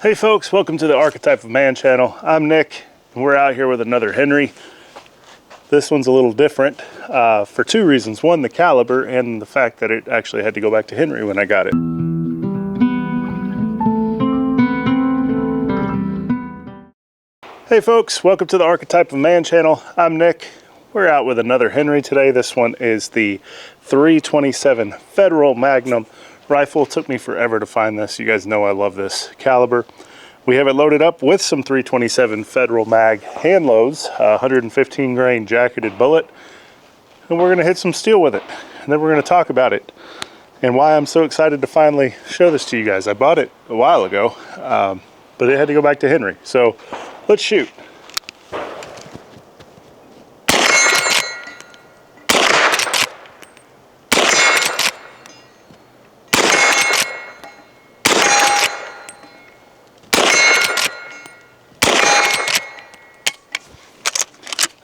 Hey folks, welcome to the Archetype of Man channel. I'm Nick, and we're out here with another Henry. This one's a little different for two reasons. One, the caliber, and the fact that it actually had to go back to Henry when I got it. Hey folks, welcome to the Archetype of Man channel. I'm Nick. We're out with another Henry today. This one is the 327 Federal Magnum rifle. It took me forever to find this. You guys know I love this caliber. We have it loaded up with some 327 Federal Mag hand loads, 115 grain jacketed bullet, and we're gonna hit some steel with it. And then we're gonna talk about it and why I'm so excited to finally show this to you guys. I bought it a while ago, but it had to go back to Henry. So let's shoot.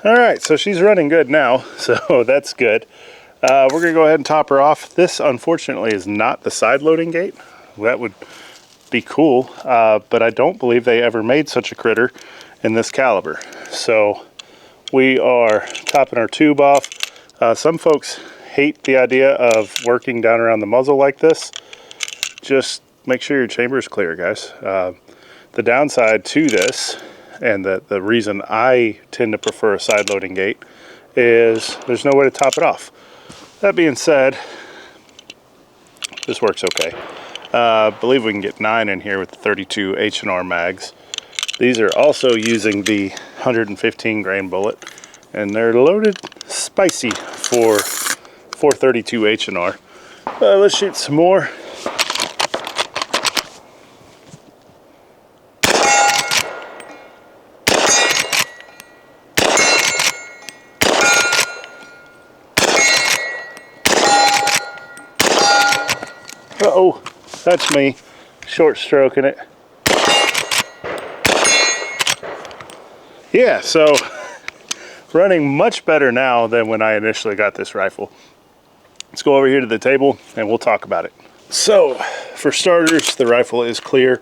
All right, so she's running good now, so that's good. We're gonna go ahead and top her off. This, unfortunately, is not the side loading gate. That would be cool, but I don't believe they ever made such a critter in this caliber. So we are topping our tube off. Some folks hate the idea of working down around the muzzle like this. Just make sure your chamber is clear, guys. The downside to this, and the reason I tend to prefer a side loading gate, is there's no way to top it off. That being said, this works okay. I believe we can get 9 in here with the 32 H&R mags. These are also using the 115 grain bullet, and they're loaded spicy for 432 H&R. Let's shoot some more. Uh-oh, that's me short stroking it. Yeah, so running much better now than when I initially got this rifle. Let's go over here to the table and we'll talk about it. So, for starters, the rifle is clear.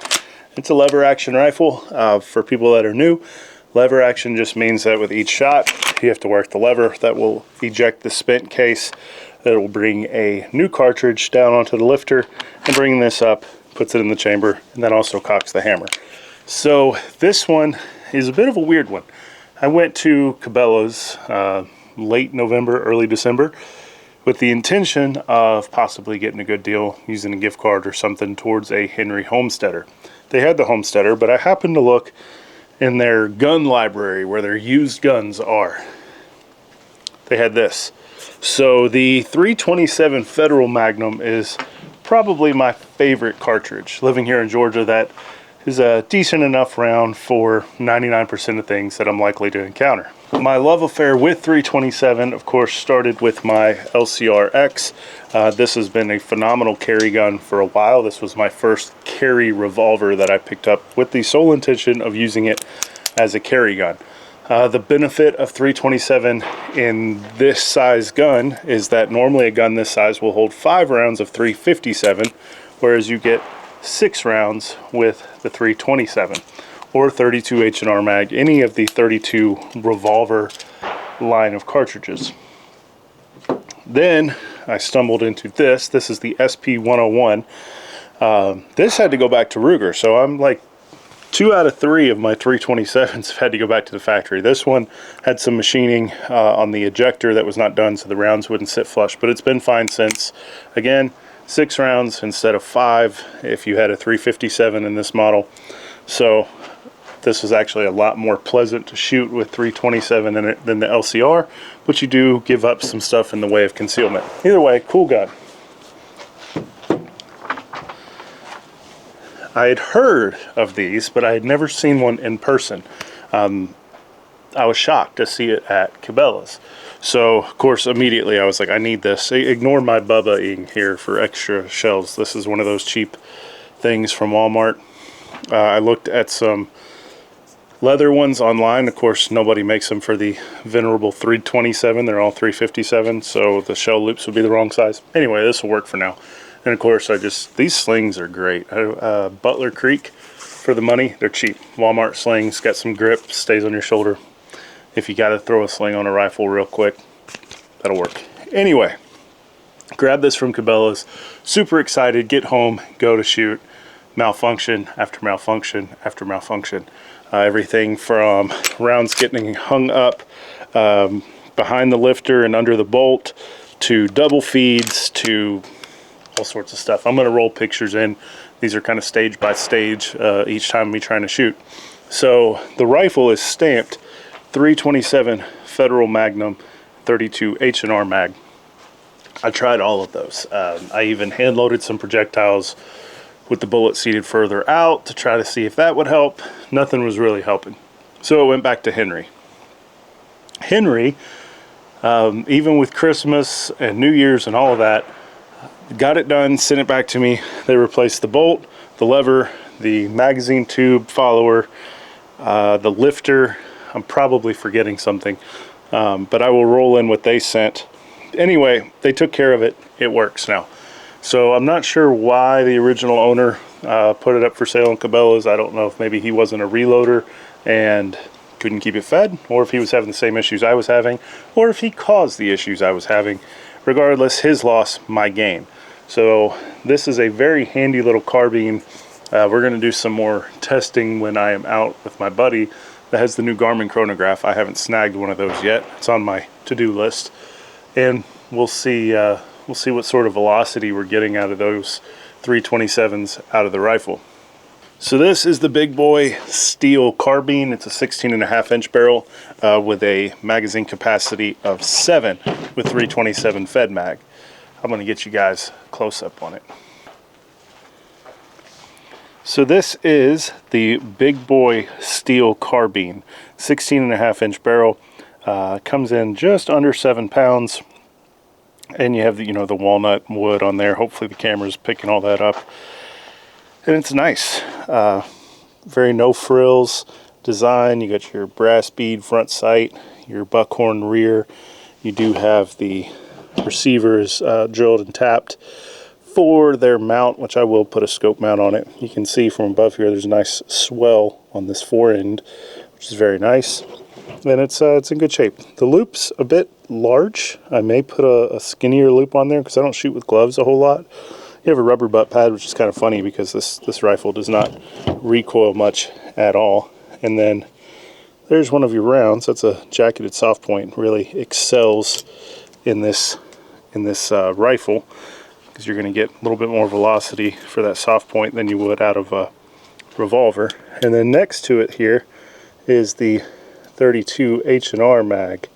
It's a lever action rifle. For people that are new, lever action just means that with each shot, you have to work the lever that will eject the spent case. That will bring a new cartridge down onto the lifter and bring this up, puts it in the chamber, and then also cocks the hammer. So this one is a bit of a weird one. I went to Cabela's late November, early December with the intention of possibly getting a good deal using a gift card or something towards a Henry Homesteader. They had the Homesteader, but I happened to look in their gun library where their used guns are. They had this. So the 327 Federal Magnum is probably my favorite cartridge. Living here in Georgia, that is a decent enough round for 99% of things that I'm likely to encounter. My love affair with 327, of course, started with my LCRx. This has been a phenomenal carry gun for a while. This was my first carry revolver that I picked up with the sole intention of using it as a carry gun. The benefit of 327 in this size gun is that normally a gun this size will hold 5 rounds of 357, whereas you get 6 rounds with the 327 or 32 H&R mag, any of the 32 revolver line of cartridges. Then I stumbled into this. This is the SP101. This had to go back to Ruger, so I'm like 2 out of 3 of my 327s have had to go back to the factory. This one had some machining on the ejector that was not done, so the rounds wouldn't sit flush, but it's been fine since. Again, 6 rounds instead of 5 if you had a 357 in this model. So this is actually a lot more pleasant to shoot with 327 in it than the LCR, but you do give up some stuff in the way of concealment. Either way, cool gun. I had heard of these, but I had never seen one in person. I was shocked to see it at Cabela's. So, of course, immediately I was like, I need this. Ignore my Bubba-ing here for extra shells. This is one of those cheap things from Walmart. I looked at some leather ones online. Of course, nobody makes them for the venerable 327. They're all 357, so the shell loops would be the wrong size. Anyway, this will work for now. And of course, these slings are great. Butler Creek for the money, they're cheap. Walmart slings, got some grip, stays on your shoulder. If you got to throw a sling on a rifle real quick, that'll work. Anyway, grab this from Cabela's. Super excited, get home, go to shoot. Malfunction after malfunction after malfunction. Everything from rounds getting hung up behind the lifter and under the bolt, to double feeds, to all sorts of stuff. I'm going to roll pictures in. These are kind of stage by stage each time me trying to shoot. So the rifle is stamped 327 Federal Magnum 32 H&R mag. I tried all of those. I even hand loaded some projectiles with the bullet seated further out to try to see if that would help. Nothing was really helping. So it went back to Henry. Henry, even with Christmas and New Year's and all of that, got it done, sent it back to me. They replaced the bolt, the lever, the magazine tube follower, the lifter. I'm probably forgetting something, but I will roll in what they sent. Anyway, they took care of it. It works now. So I'm not sure why the original owner put it up for sale in Cabela's. I don't know if maybe he wasn't a reloader and couldn't keep it fed, or if he was having the same issues I was having, or if he caused the issues I was having. Regardless, his loss, my gain. So this is a very handy little carbine. We're going to do some more testing when I am out with my buddy that has the new Garmin chronograph. I haven't snagged one of those yet. It's on my to-do list, and we'll see what sort of velocity we're getting out of those 327s out of the rifle. So this is the big boy steel carbine. It's a 16.5-inch barrel with a magazine capacity of 7 with 327 Fed mag. I'm going to get you guys close up on it. So this is the big boy steel carbine, 16.5-inch barrel. Comes in just under 7 pounds. And you have the, the walnut wood on there. Hopefully the camera's picking all that up. And it's nice. Very no frills design. You got your brass bead front sight, your buckhorn rear. You do have the receivers drilled and tapped for their mount, which I will put a scope mount on it. You can see from above here there's a nice swell on this fore end, which is very nice. And it's in good shape. The loop's a bit large. I may put a skinnier loop on there because I don't shoot with gloves a whole lot. You have a rubber butt pad, which is kind of funny because this rifle does not recoil much at all. And then there's one of your rounds. That's a jacketed soft point. Really excels in this rifle because you're going to get a little bit more velocity for that soft point than you would out of a revolver. And then next to it here is the 32 H&R mag.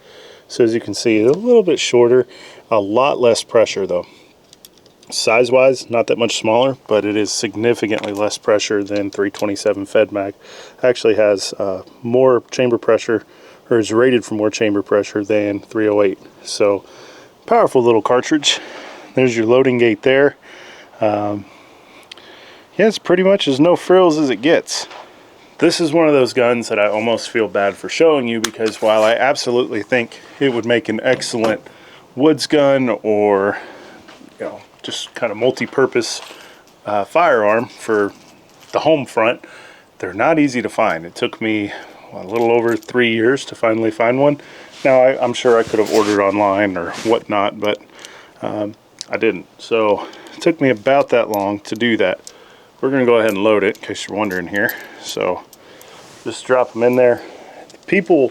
So as you can see, a little bit shorter, a lot less pressure though. Size wise, not that much smaller, but it is significantly less pressure than 327 Fed mag. Actually has more chamber pressure, or is rated for more chamber pressure than 308. So powerful little cartridge. There's your loading gate there. Yeah, it's pretty much as no frills as it gets. This is one of those guns that I almost feel bad for showing you, because while I absolutely think it would make an excellent woods gun or just kind of multi-purpose firearm for the home front, they're not easy to find. It took me a little over 3 years to finally find one. Now I'm sure I could have ordered online or whatnot, but I didn't. So it took me about that long to do that. We're going to go ahead and load it in case you're wondering here. So just drop them in there. People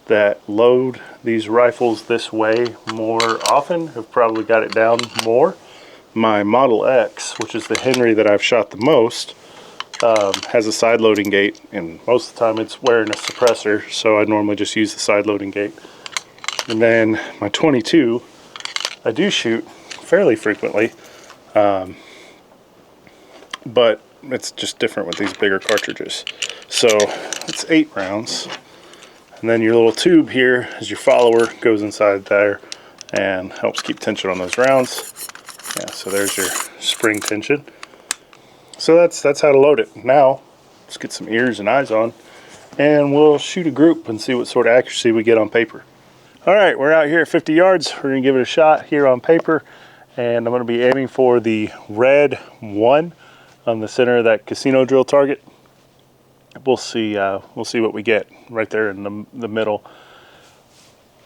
that load these rifles this way more often have probably got it down more. My Model X, which is the Henry that I've shot the most, has a side loading gate, and most of the time it's wearing a suppressor, so I normally just use the side loading gate. And then my 22, I do shoot fairly frequently, but it's just different with these bigger cartridges. So it's 8 rounds, and then your little tube here is your follower, goes inside there and helps keep tension on those rounds. Yeah, so there's your spring tension. So that's how to load it. Now let's get some ears and eyes on, and we'll shoot a group and see what sort of accuracy we get on paper. All right, we're out here at 50 yards. We're gonna give it a shot here on paper, and I'm gonna be aiming for the red 1 on the center of that casino drill target. we'll see what we get right there in the middle.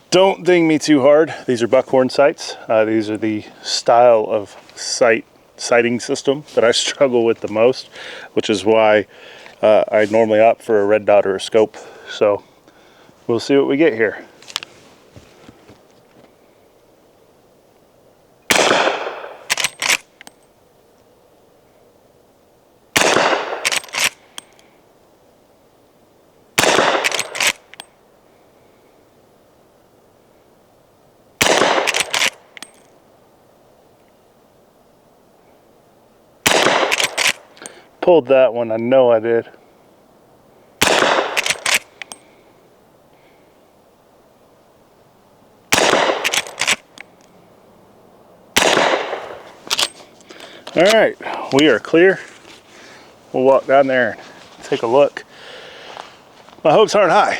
Don't ding me too hard. These are buckhorn sights. These are the style of sighting system that I struggle with the most, which is why I normally opt for a red dot or a scope. So we'll see what we get here. Pulled that one, I know I did. All right, we are clear. We'll walk down there and take a look. My hopes aren't high.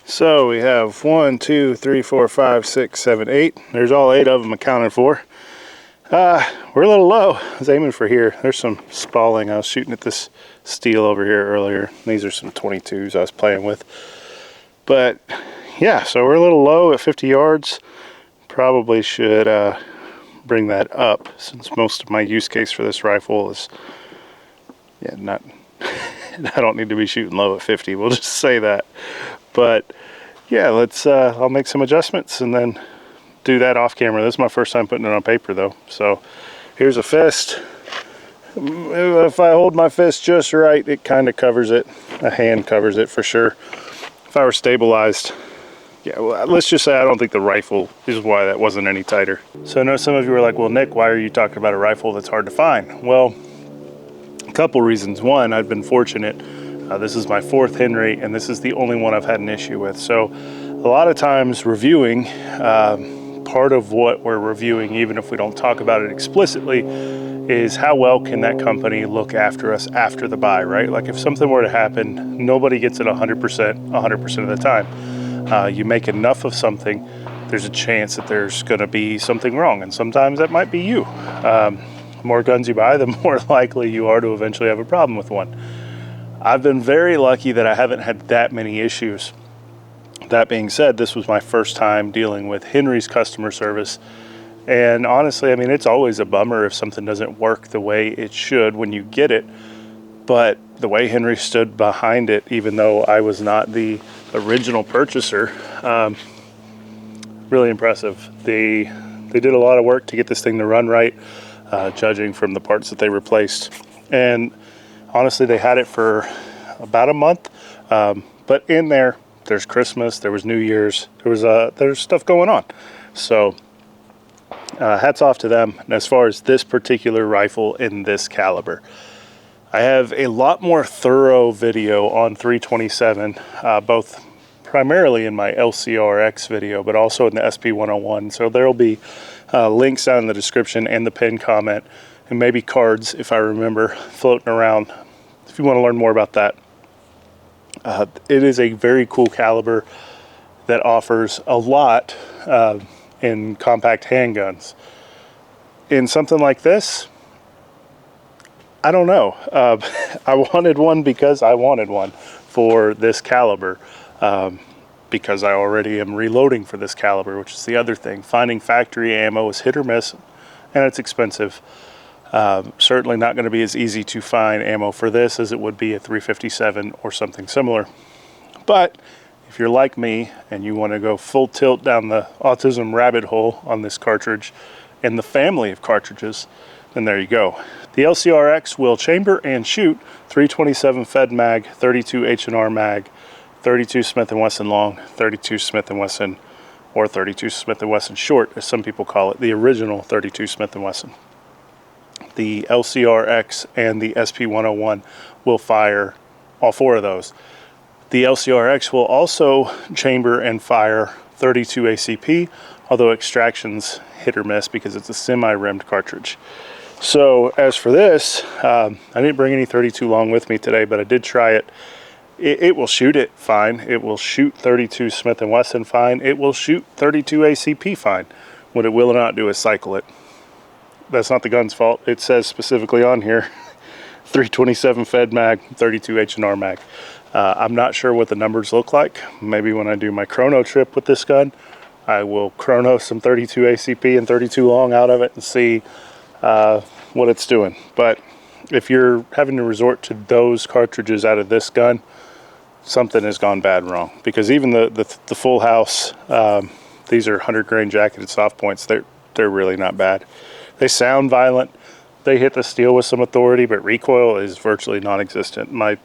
So we have 1, 2, 3, 4, 5, 6, 7, 8. There's all 8 of them accounted for. We're a little low. I was aiming for here. There's some spalling. I was shooting at this steel over here earlier. These are some 22s I was playing with. But yeah, so we're a little low at 50 yards. Probably should bring that up, since most of my use case for this rifle is, yeah, not, I don't need to be shooting low at 50. We'll just say that. But yeah, let's, I'll make some adjustments and then do that off camera. This is my first time putting it on paper though. So here's a fist. If I hold my fist just right, it kind of covers it. A hand covers it for sure. If I were stabilized, yeah, well, let's just say I don't think the rifle is why that wasn't any tighter. So I know some of you are like, well, Nick, why are you talking about a rifle that's hard to find? Well, a couple reasons. One, I've been fortunate. This is my 4th Henry, and this is the only one I've had an issue with. So a lot of times reviewing, part of what we're reviewing, even if we don't talk about it explicitly, is how well can that company look after us after the buy, right? Like if something were to happen, nobody gets it 100% of the time. You make enough of something, there's a chance that there's gonna be something wrong, and sometimes that might be you. More guns you buy, the more likely you are to eventually have a problem with one. I've been very lucky that I haven't had that many issues. That being said, this was my first time dealing with Henry's customer service. And honestly, I mean, it's always a bummer if something doesn't work the way it should when you get it. But the way Henry stood behind it, even though I was not the original purchaser, really impressive. They did a lot of work to get this thing to run right, judging from the parts that they replaced. And honestly, they had it for about a month. But in there's Christmas, there was New Year's, there's stuff going on. So hats off to them. And as far as this particular rifle in this caliber, I have a lot more thorough video on 327, both primarily in my LCRx video, but also in the SP101. So there'll be links down in the description and the pinned comment, and maybe cards, if I remember, floating around if you want to learn more about that. It is a very cool caliber that offers a lot in compact handguns. In something like this, I don't know. I wanted one because I wanted one for this caliber, because I already am reloading for this caliber, which is the other thing. Finding factory ammo is hit or miss, and it's expensive. Certainly not going to be as easy to find ammo for this as it would be a 357 or something similar. But if you're like me and you want to go full tilt down the autism rabbit hole on this cartridge and the family of cartridges, then there you go. The LCRx will chamber and shoot 327 Fed mag, 32 H&R mag, 32 Smith & Wesson long, 32 Smith & Wesson, or 32 Smith & Wesson short, as some people call it, the original 32 Smith & Wesson. The LCRx and the SP101 will fire all 4 of those. The LCRx will also chamber and fire 32 ACP, although extraction's hit or miss because it's a semi-rimmed cartridge. So as for this, I didn't bring any 32 long with me today, but I did try it. It will shoot it fine. It will shoot 32 Smith & Wesson fine. It will shoot 32 ACP fine. What it will not do is cycle it. That's not the gun's fault. It says specifically on here 327 Fed mag, 32 H&R mag. I'm not sure what the numbers look like. Maybe when I do my chrono trip with this gun, I will chrono some 32 ACP and 32 long out of it and see what it's doing. But if you're having to resort to those cartridges out of this gun, something has gone bad wrong. Because even the full house, these are 100 grain jacketed soft points. They're really not bad. They sound violent. They hit the steel with some authority, but recoil is virtually non-existent. My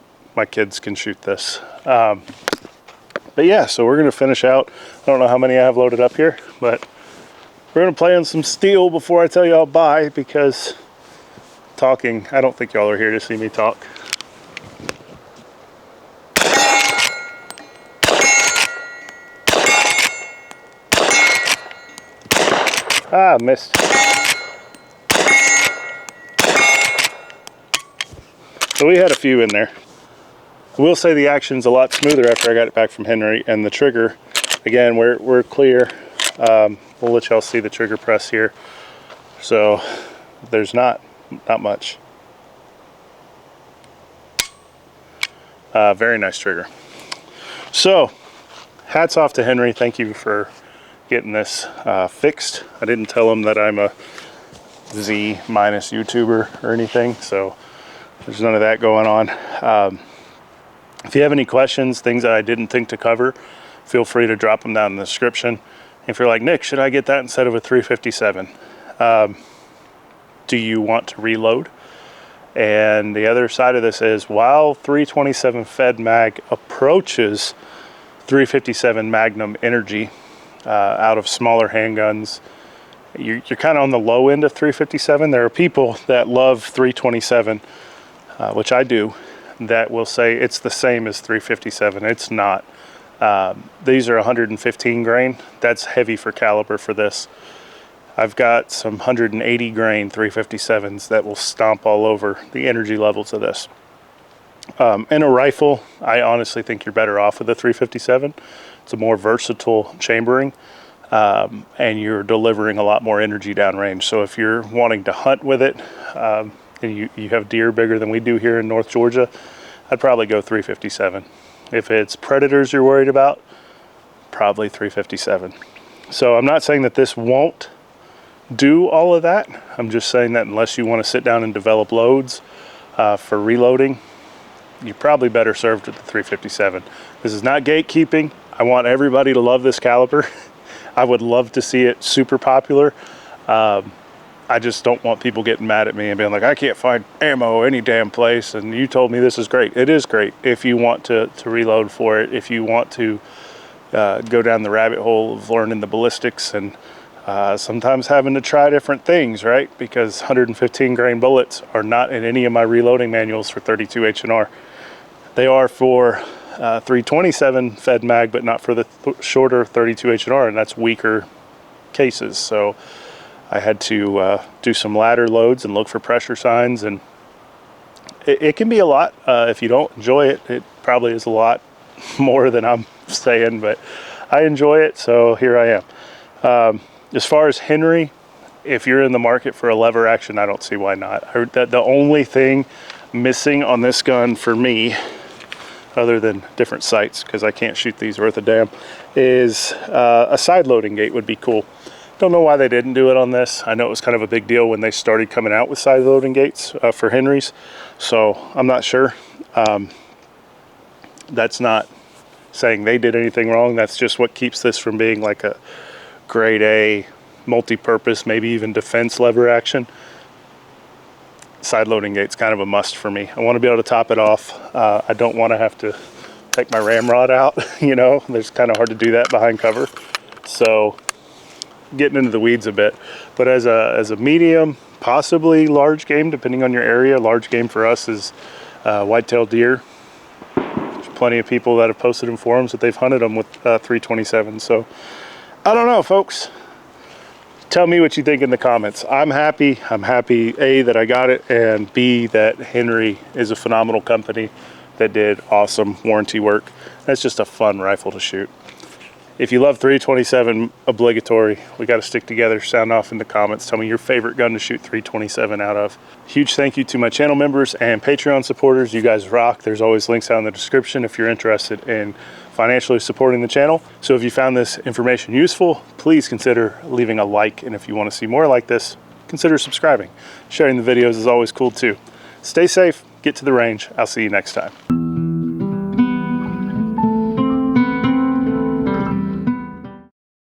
kids can shoot this. But yeah, so we're gonna finish out. I don't know how many I have loaded up here, but we're gonna play on some steel before I tell y'all bye, because talking, I don't think y'all are here to see me talk. Ah, missed. So we had a few in there. I will say the action's a lot smoother after I got it back from Henry, and the trigger, again, we're clear. We'll let y'all see the trigger press here. So there's not much. Very nice trigger. So hats off to Henry. Thank you for getting this fixed. I didn't tell him that I'm a Z- YouTuber or anything, so there's none of that going on. If you have any questions, things that I didn't think to cover, feel free to drop them down in the description. If you're like, Nick, should I get that instead of a 357? Do you want to reload? And the other side of this is, while 327 Fed mag approaches 357 Magnum energy out of smaller handguns, you're kind of on the low end of 357. There are people that love 327, which I do, that will say it's the same as 357. It's not. These are 115 grain. That's heavy for caliber for this. I've got some 180 grain 357s that will stomp all over the energy levels of this. In a rifle, I honestly think you're better off with the 357. It's a more versatile chambering, and you're delivering a lot more energy downrange. So if you're wanting to hunt with it, and you have deer bigger than we do here in North Georgia, I'd probably go 357. If it's predators you're worried about, probably 357. So I'm not saying that this won't do all of that. I'm just saying that unless you want to sit down and develop loads for reloading, you're probably better served with the 357. This is not gatekeeping. I want everybody to love this caliber. I would love to see it super popular. I just don't want people getting mad at me and being like, I can't find ammo any damn place, and you told me this is great. It is great if you want to reload for it, if you want to go down the rabbit hole of learning the ballistics and sometimes having to try different things, right? Because 115 grain bullets are not in any of my reloading manuals for 32 H&R. They are for 327 Fed mag, but not for the shorter 32 H&R, and that's weaker cases. So I had to do some ladder loads and look for pressure signs, and it can be a lot. If you don't enjoy it, it probably is a lot more than I'm saying, but I enjoy it, so here I am. As far as Henry, if you're in the market for a lever action, I don't see why not. I heard that the only thing missing on this gun for me, other than different sights, because I can't shoot these worth a damn, is a side loading gate would be cool. Don't know why they didn't do it on this. I know it was kind of a big deal when they started coming out with side loading gates for Henrys, so I'm not sure. That's not saying they did anything wrong. That's just what keeps this from being like a grade A multi-purpose, maybe even defense lever action. Side loading gate's kind of a must for me. I want to be able to top it off. I don't want to have to take my ramrod out, you know. It's kind of hard to do that behind cover. So getting into the weeds a bit, but as a medium, possibly large game, depending on your area. Large game for us is white-tailed deer. There's plenty of people that have posted in forums that they've hunted them with 327. So I don't know, folks. Tell me what you think in the comments. I'm happy. I'm happy, A, that I got it, and B, that Henry is a phenomenal company that did awesome warranty work. That's just a fun rifle to shoot. If you love 327, obligatory. We got to stick together. Sound off in the comments. Tell me your favorite gun to shoot 327 out of. Huge thank you to my channel members and Patreon supporters. You guys rock. There's always links out in the description if you're interested in financially supporting the channel. So if you found this information useful, please consider leaving a like. And if you want to see more like this, consider subscribing. Sharing the videos is always cool too. Stay safe, get to the range. I'll see you next time.